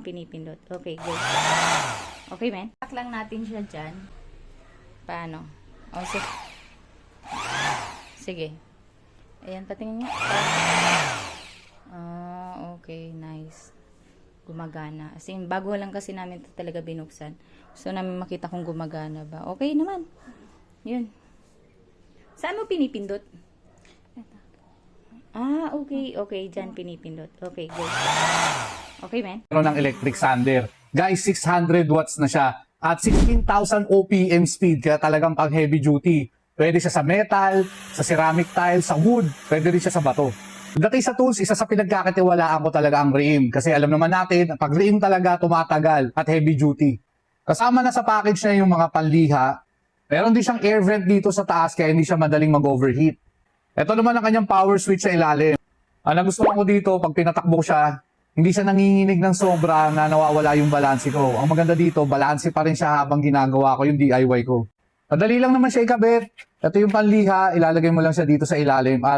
pinipindot. Okay, go. Okay, men. Pack lang natin siya dyan. Paano? O, sige. Ayan, patingin nga. Okay, nice. Gumagana. As in, bago lang kasi namin ito talaga binuksan. So, namin makita kung gumagana ba. Okay naman. Yun. Saan mo pinipindot? Okay. Okay, dyan pinipindot. Okay, go. Okay, men. Ng electric sander. Guys, 600 watts na siya. At 16,000 OPM speed. Kaya talagang pang heavy duty. Pwede siya sa metal, sa ceramic tile, sa wood. Pwede rin siya sa bato. Dati sa tools, isa sa pinagkakatiwalaan ko talaga ang ream. Kasi alam naman natin, pag ream talaga tumatagal at heavy duty. Kasama na sa package na yung mga panliha. Meron din siyang air vent dito sa taas kaya hindi siya madaling mag-overheat. Ito naman ang kanyang power switch sa ilalim. Ang nagustuhan ko dito, pag pinatakbo siya, hindi siya nanginginig ng sobra na nawawala yung balanse ko. Ang maganda dito, balanse pa rin siya habang ginagawa ko yung DIY ko. Madali lang naman siya ikabit. Ito yung panliha, ilalagay mo lang siya dito sa ilalim at